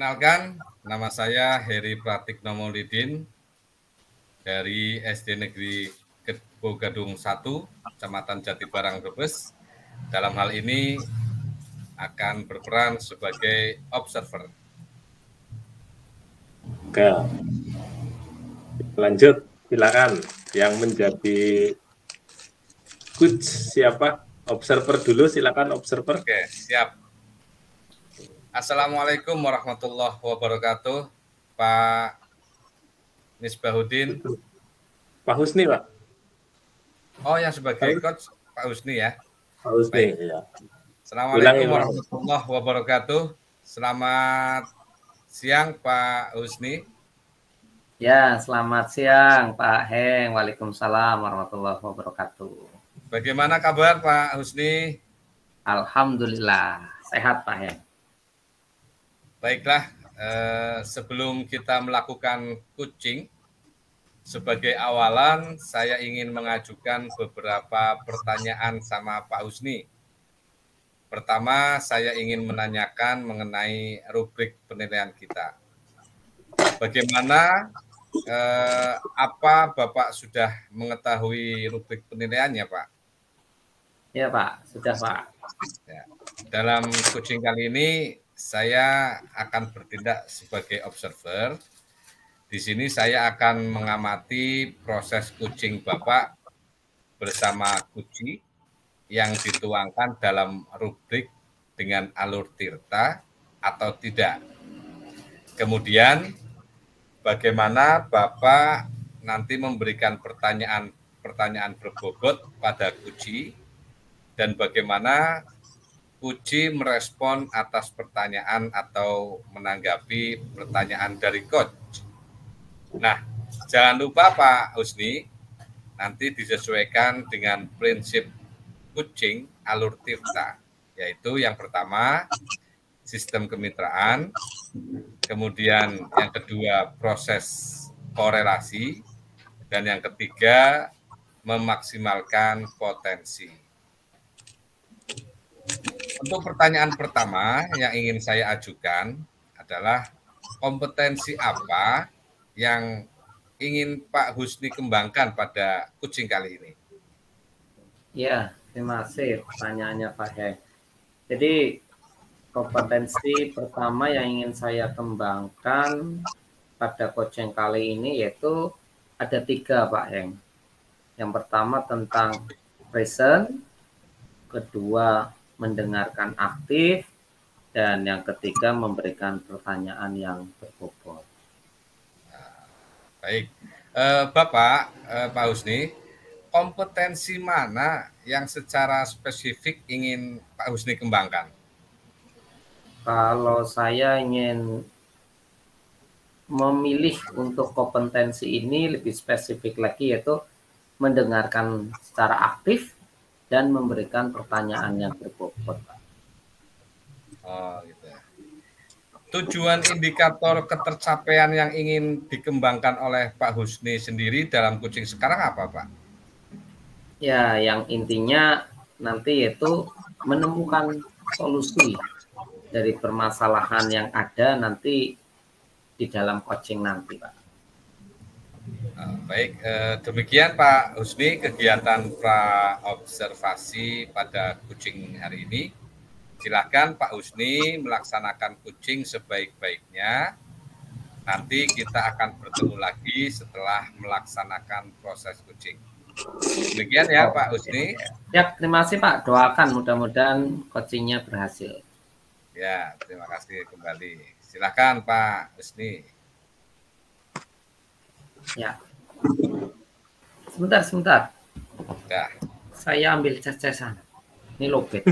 Perkenalkan, nama saya Heri Pratikno Maulidin dari SD Negeri Bogadung 1, Kecamatan Jatibarang, Brebes. Dalam hal ini akan berperan sebagai observer. Oke, lanjut, silakan. Yang menjadi coach siapa? Observer dulu, silakan observer. Oke, siap. Assalamualaikum warahmatullahi wabarakatuh, Pak Misbahuddin. Pak Husni, Pak. Oh, yang sebagai coach Pak Husni ya. Pak Husni, ya. Assalamualaikum warahmatullahi wabarakatuh. Selamat siang, Pak Husni. Ya, selamat siang Pak Heng. Waalaikumsalam warahmatullahi wabarakatuh. Bagaimana kabar Pak Husni? Alhamdulillah, sehat Pak Heng. Baiklah, sebelum kita melakukan coaching, sebagai awalan saya ingin mengajukan beberapa pertanyaan sama Pak Husni. Pertama, saya ingin menanyakan mengenai rubrik penilaian kita. Bagaimana, apa Bapak sudah mengetahui rubrik penilaiannya, Pak? Ya Pak, sudah Pak. Ya. Dalam coaching kali ini, saya akan bertindak sebagai observer. Di sini saya akan mengamati proses coaching Bapak bersama Kuci yang dituangkan dalam rubrik dengan alur tirta atau tidak. Kemudian bagaimana Bapak nanti memberikan pertanyaan berbobot pada Kuci dan bagaimana Kuci merespon atas pertanyaan atau menanggapi pertanyaan dari coach. Nah, jangan lupa Pak Husni, nanti disesuaikan dengan prinsip coaching alur tirta, yaitu yang pertama sistem kemitraan, kemudian yang kedua proses korelasi, dan yang ketiga memaksimalkan potensi. Untuk pertanyaan pertama yang ingin saya ajukan adalah kompetensi apa yang ingin Pak Husni kembangkan pada coaching kali ini? Ya, terima kasih pertanyaannya Pak Heng. Jadi kompetensi pertama yang ingin saya kembangkan pada coaching kali ini yaitu ada 3 Pak Heng. Yang pertama tentang present, kedua mendengarkan aktif, dan yang ketiga memberikan pertanyaan yang berbobot. Baik, Bapak, Pak Husni, kompetensi mana yang secara spesifik ingin Pak Husni kembangkan? Kalau saya ingin memilih untuk kompetensi ini lebih spesifik lagi yaitu mendengarkan secara aktif dan memberikan pertanyaan yang berbobot. Oh, gitu. Tujuan indikator ketercapaian yang ingin dikembangkan oleh Pak Husni sendiri dalam coaching sekarang apa, Pak? Ya, yang intinya nanti yaitu menemukan solusi dari permasalahan yang ada nanti di dalam coaching nanti, Pak. Baik, demikian Pak Husni kegiatan pra-observasi pada coaching hari ini. Silakan Pak Husni melaksanakan coaching sebaik-baiknya. Nanti kita akan bertemu lagi setelah melaksanakan proses coaching. Demikian ya Pak Husni. Ya, terima kasih Pak. Doakan mudah-mudahan coachingnya berhasil. Ya, terima kasih kembali. Silakan Pak Husni. Ya. Sebentar. Ya. Saya ambil ces-cesan. Ini lobet.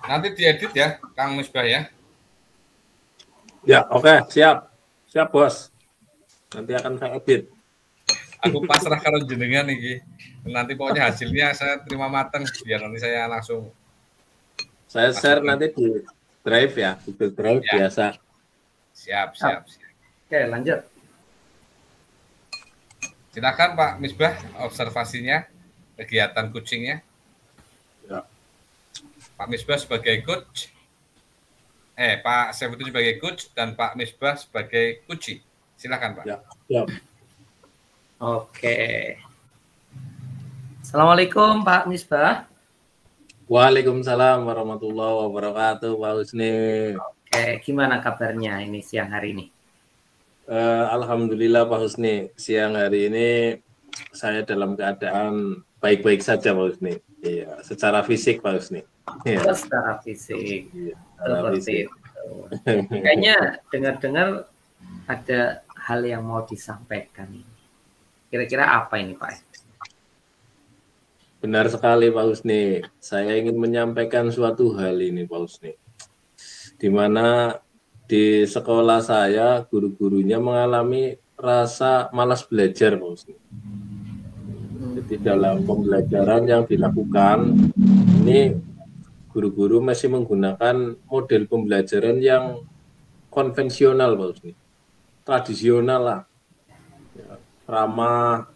Nanti diedit ya, Kang Misbah ya. Ya, oke, siap. Siap, Bos. Nanti akan saya edit. Aku pasrah kalau jenengan nih. Nanti pokoknya hasilnya saya terima mateng biar nanti saya langsung Saya share masukin. nanti di Drive ya, Google Drive Ya. biasa. Siap. Oke, lanjut. Silakan Pak Misbah observasinya, kegiatan coachingnya. Ya. Pak Misbah sebagai coach, Pak Saifuddin sebagai coach dan Pak Misbah sebagai coachee. Silakan Pak. Ya. Siap. Oke. Assalamualaikum Pak Misbah. Waalaikumsalam warahmatullahi wabarakatuh, Pak Husni. Oke, gimana kabarnya ini siang hari ini? Alhamdulillah Pak Husni, siang hari ini saya dalam keadaan baik-baik saja Pak Husni. Iya, secara fisik Pak Husni. Iya. Secara fisik. Iya, Seperti itu. Kayaknya dengar-dengar ada hal yang mau disampaikan. Kira-kira apa ini Pak? Benar sekali Pak Husni. Saya ingin menyampaikan suatu hal ini Pak Husni. Di mana di sekolah saya guru-gurunya mengalami rasa malas belajar Pak Husni. Jadi dalam pembelajaran yang dilakukan ini guru-guru masih menggunakan model pembelajaran yang konvensional Pak Husni. Tradisional lah. Ya, ramah,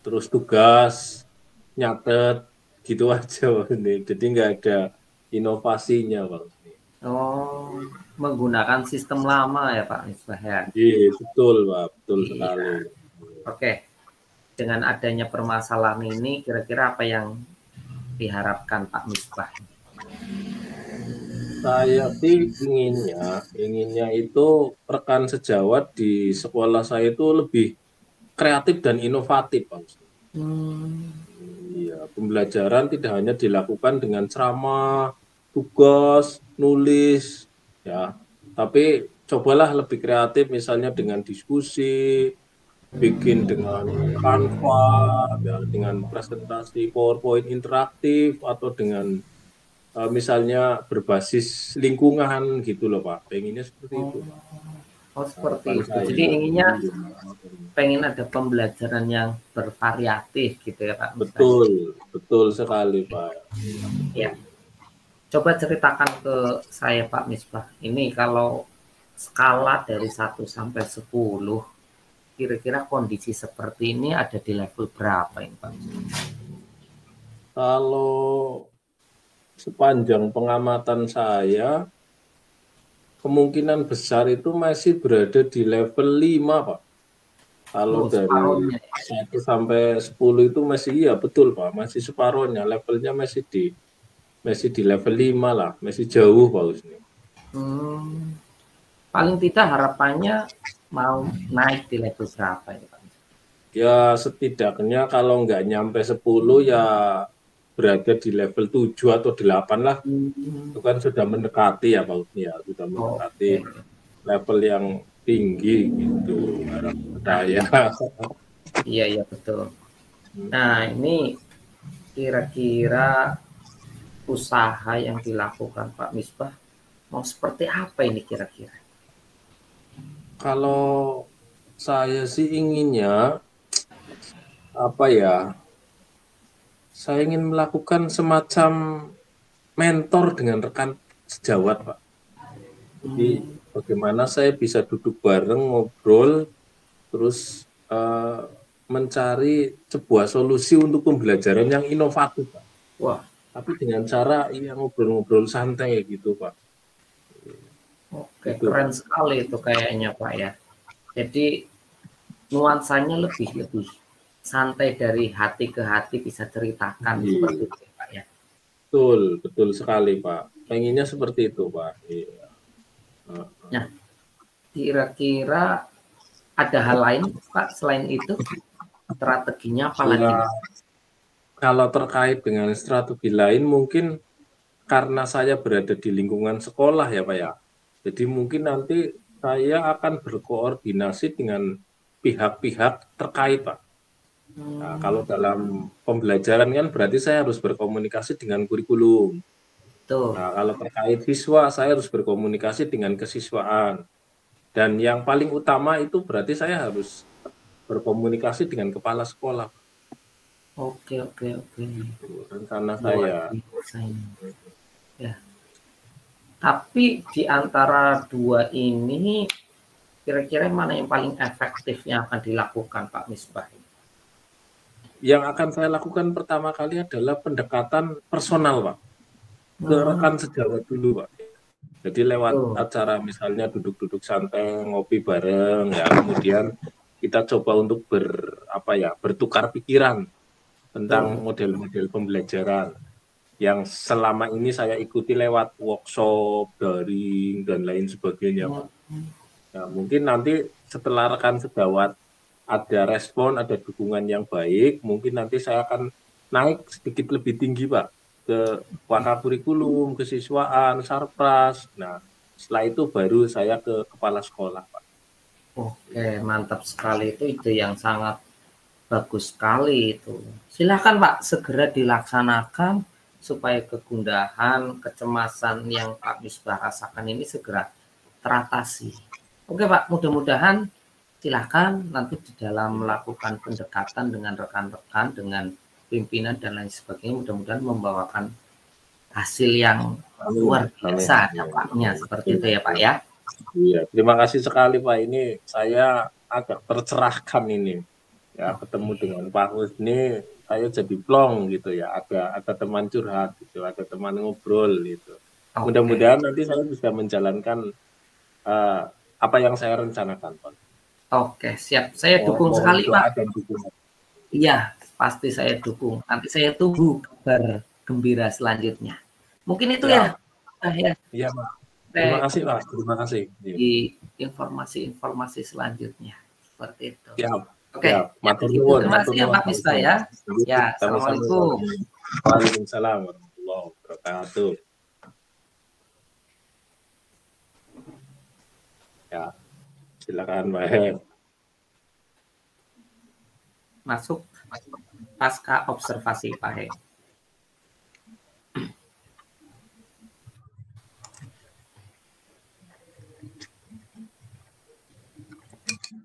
terus tugas, nyatet, gitu aja Pak Husni. Jadi nggak ada inovasinya Pak Husni. Oh, menggunakan sistem lama ya Pak Misbah ya? Iya, betul Pak, betul sekali. Oke, dengan adanya permasalahan ini kira-kira apa yang diharapkan Pak Misbah? Saya sih inginnya itu rekan sejawat di sekolah saya itu lebih kreatif dan inovatif Pak Husni. Iya, pembelajaran tidak hanya dilakukan dengan ceramah, tugas, nulis, ya, tapi cobalah lebih kreatif, misalnya dengan diskusi, bikin dengan Canva, ya, dengan presentasi PowerPoint interaktif, atau dengan misalnya berbasis lingkungan gitu loh Pak. Pengennya seperti itu. Oh, seperti Harapan itu. saya. Jadi inginnya pengen ada pembelajaran yang bervariatif gitu ya Pak. Betul sekali Pak. Ya. Coba ceritakan ke saya Pak Misbah. Ini kalau skala dari 1 sampai 10, kira-kira kondisi seperti ini ada di level berapa ini Pak? Kalau sepanjang pengamatan saya, kemungkinan besar itu masih berada di level 5 Pak. Kalau dari 1 sampai 10 itu masih, iya betul Pak, masih separuhnya, levelnya masih di level 5 lah, masih jauh Pak Husni. Paling tidak harapannya mau naik di level berapa ya Pak? Ya setidaknya kalau nggak nyampe 10 ya berada di level 7 atau 8 lah. Itu kan sudah mendekati ya Pak Husni ya, sudah mendekati level yang tinggi gitu harapan saya. Iya betul. Nah ini kira-kira usaha yang dilakukan Pak Misbah mau seperti apa ini kira-kira? Kalau saya sih inginnya apa ya? Saya ingin melakukan semacam mentor dengan rekan sejawat Pak. Jadi bagaimana saya bisa duduk bareng, ngobrol, terus mencari sebuah solusi untuk pembelajaran yang inovatif Pak. Wah. Tapi dengan cara yang ngobrol-ngobrol santai gitu Pak. Oke, gitu. Keren sekali itu kayaknya Pak ya. Jadi nuansanya lebih santai, dari hati ke hati, bisa ceritakan seperti itu Pak ya. Betul sekali Pak. Pengennya seperti itu Pak. Iya. Nah, kira-kira ada hal lain Pak selain itu? Strateginya apa lagi? Kalau terkait dengan strategi lain, mungkin karena saya berada di lingkungan sekolah ya Pak ya. Jadi mungkin nanti saya akan berkoordinasi dengan pihak-pihak terkait Pak. Nah, kalau dalam pembelajaran kan berarti saya harus berkomunikasi dengan kurikulum. Tuh. Nah, kalau terkait siswa, saya harus berkomunikasi dengan kesiswaan. Dan yang paling utama itu berarti saya harus berkomunikasi dengan kepala sekolah. Oke. Itu rencana Luar saya. biasa ini. Ya. Tapi di antara dua ini, kira-kira mana yang paling efektif yang akan dilakukan Pak Misbah? Yang akan saya lakukan pertama kali adalah pendekatan personal, Pak. Ke rekan sejawat dulu, Pak. Jadi lewat acara misalnya duduk-duduk santai, ngopi bareng, ya kemudian kita coba untuk bertukar pikiran tentang model-model pembelajaran yang selama ini saya ikuti lewat workshop, daring, dan lain sebagainya, Pak. Nah, mungkin nanti setelah rekan sejawat ada respon, ada dukungan yang baik, mungkin nanti saya akan naik sedikit lebih tinggi, Pak, ke wakakurikulum, kesiswaan, sarpras. Nah, setelah itu baru saya ke kepala sekolah, Pak. Oke, mantap sekali itu yang sangat bagus sekali itu. Silakan Pak, segera dilaksanakan supaya kegundahan, kecemasan yang Pak Misbah rasakan ini segera teratasi. Oke Pak, mudah-mudahan silakan nanti di dalam melakukan pendekatan dengan rekan-rekan, dengan pimpinan dan lain sebagainya, mudah-mudahan membawakan hasil yang luar biasa dampaknya seperti itu ya Pak ya. Iya, terima kasih sekali Pak. Ini saya agak tercerahkan ini. Ya, ketemu dengan Pak Husni, saya jadi plong gitu ya. Ada teman curhat gitu, ada teman ngobrol gitu. Mudah-mudahan nanti saya bisa menjalankan apa yang saya rencanakan, Pak. Oke, siap. Saya dukung sekali, Pak. Iya, pasti saya dukung. Nanti saya tunggu kabar gembira selanjutnya. Mungkin itu ya. Iya, Pak. Terima kasih, Pak. Terima kasih. Di informasi-informasi selanjutnya. Seperti itu. Ya. Oke. Ya, terima kasih ya, Pak Misbah ya. Ya, assalamualaikum. Waalaikumsalam warahmatullahi wabarakatuh. Ya, silakan Pak Hem. Masuk pasca observasi Pak Hem.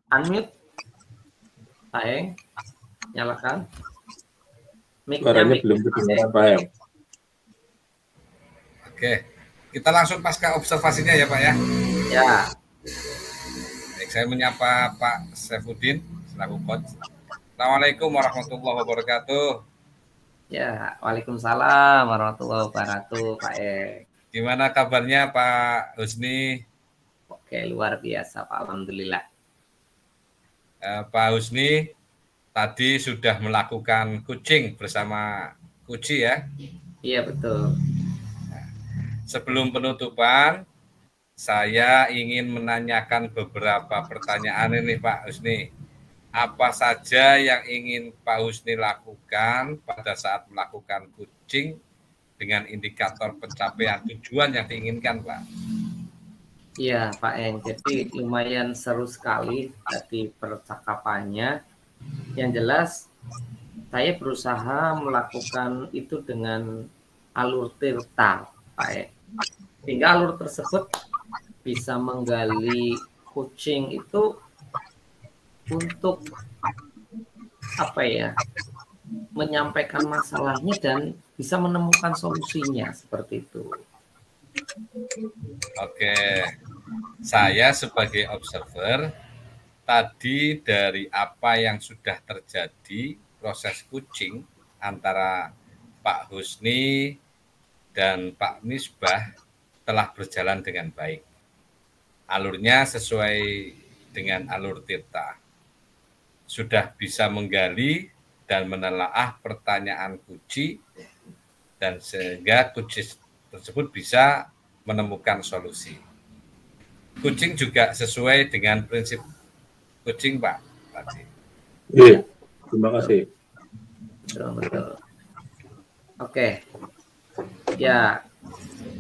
Unmute Pak Hem, nyalakan. Suaranya belum kedengaran Pak Hem. Oke, kita langsung pasca observasinya ya Pak ya. Ya. Baik, saya menyapa Pak Saifuddin selaku coach. Assalamualaikum warahmatullahi wabarakatuh. Ya, waalaikumsalam warahmatullahi wabarakatuh Pak Ek. Gimana kabarnya Pak Husni? Oke, luar biasa Pak, alhamdulillah. Pak Husni tadi sudah melakukan coaching bersama Kuci ya? Iya betul. Sebelum penutupan, saya ingin menanyakan beberapa pertanyaan ini Pak Husni. Apa saja yang ingin Pak Husni lakukan pada saat melakukan coaching dengan indikator pencapaian tujuan yang diinginkan Pak? Iya Pak Eng, jadi lumayan seru sekali tadi percakapannya. Yang jelas saya berusaha melakukan itu dengan alur tirta Pak Eng. Sehingga alur tersebut bisa menggali coaching itu untuk menyampaikan masalahnya dan bisa menemukan solusinya seperti itu. Oke, saya sebagai observer tadi dari apa yang sudah terjadi proses coaching antara Pak Husni dan Pak Misbah telah berjalan dengan baik. Alurnya sesuai dengan alur tirta. Sudah bisa menggali dan menelaah pertanyaan Kuci dan sehingga Kuci tersebut bisa menemukan solusi. Coaching juga sesuai dengan prinsip coaching Pak tadi. Iya, terima kasih. Betul. Oke. Ya,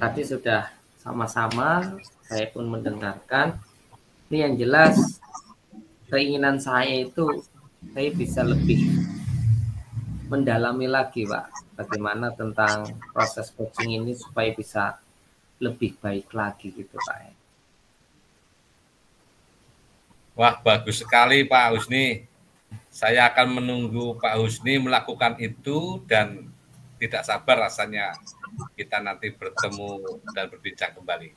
tadi sudah sama-sama saya pun mendengarkan. Ini yang jelas keinginan saya itu saya bisa lebih mendalami lagi, Pak, bagaimana tentang proses coaching ini supaya bisa lebih baik lagi gitu, Pak. Wah, bagus sekali Pak Husni. Saya akan menunggu Pak Husni melakukan itu dan tidak sabar rasanya kita nanti bertemu dan berbincang kembali.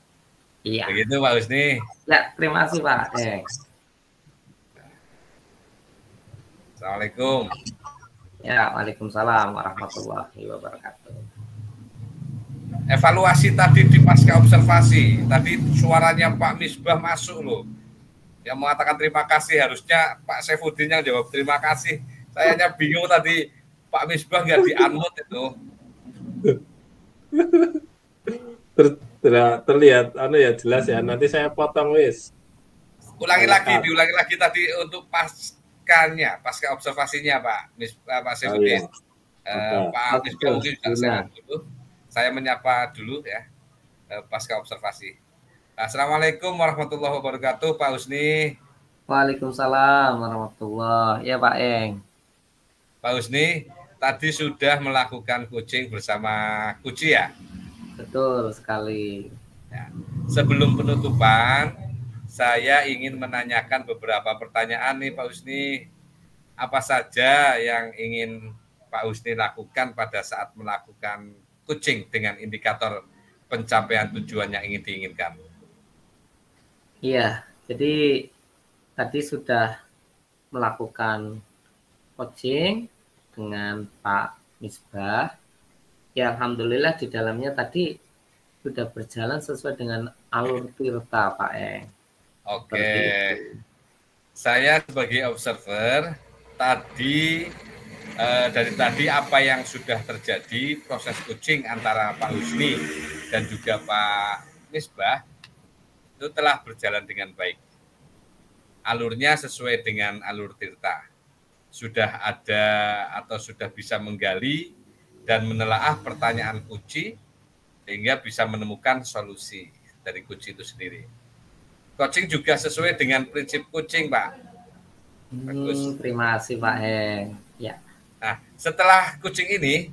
Iya. Begitu Pak Husni. Ya, terima kasih Pak. Assalamualaikum. Ya, waalaikumsalam warahmatullahi wabarakatuh. Evaluasi tadi di pasca observasi, tadi suaranya Pak Misbah masuk loh. Yang mengatakan terima kasih, harusnya Pak Saifuddin yang jawab terima kasih. Saya hanya bingung tadi Pak Misbah nggak di-unmute itu. Terlihat ya jelas ya. Nanti saya potong wis. Diulangi lagi tadi untuk pasca observasinya Pak Saifuddin. Pak Misbah mungkin juga dulu. Saya menyapa dulu ya pasca observasi. Assalamualaikum warahmatullahi wabarakatuh, Pak Husni. Waalaikumsalam warahmatullahi. Ya Pak Eng. Pak Husni, tadi sudah melakukan coaching bersama Kuci ya? Betul sekali. Ya. Sebelum penutupan, saya ingin menanyakan beberapa pertanyaan nih Pak Husni. Apa saja yang ingin Pak Husni lakukan pada saat melakukan coaching dengan indikator pencapaian tujuan yang ingin diinginkan? Iya, jadi tadi sudah melakukan coaching dengan Pak Misbah. Ya, alhamdulillah di dalamnya tadi sudah berjalan sesuai dengan alur tirta, Pak Eng. Oke. Saya sebagai observer tadi dari tadi apa yang sudah terjadi proses coaching antara Pak Husni dan juga Pak Misbah itu telah berjalan dengan baik. Alurnya sesuai dengan alur tirta. Sudah ada atau sudah bisa menggali dan menelaah pertanyaan Kuci sehingga bisa menemukan solusi dari Kuci itu sendiri. Coaching juga sesuai dengan prinsip coaching, Pak. Bagus. Terima kasih, Pak Eng. Ya. Nah, setelah coaching ini,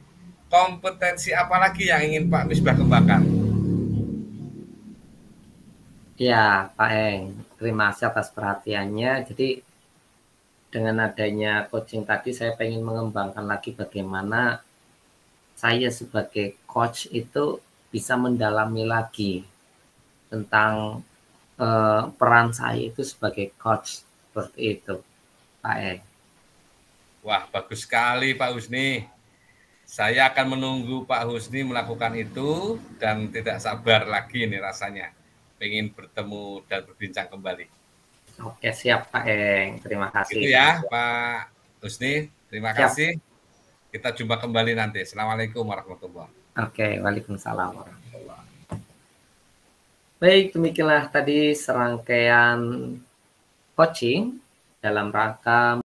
kompetensi apa lagi yang ingin Pak Misbah kembangkan? Ya, Pak Eng, terima kasih atas perhatiannya. Jadi dengan adanya coaching tadi saya pengen mengembangkan lagi bagaimana saya sebagai coach itu bisa mendalami lagi tentang peran saya itu sebagai coach seperti itu, Pak Eng. Wah, bagus sekali Pak Husni. Saya akan menunggu Pak Husni melakukan itu dan tidak sabar lagi nih rasanya. Pengen bertemu dan berbincang kembali. Oke, siap Pak Eng. Terima kasih. Itu ya Pak Husni. Terima kasih. Kita jumpa kembali nanti. Assalamualaikum warahmatullahi wabarakatuh. Oke, waalaikumsalam warahmatullahi wabarakatuh. Baik, demikianlah tadi serangkaian coaching dalam rangka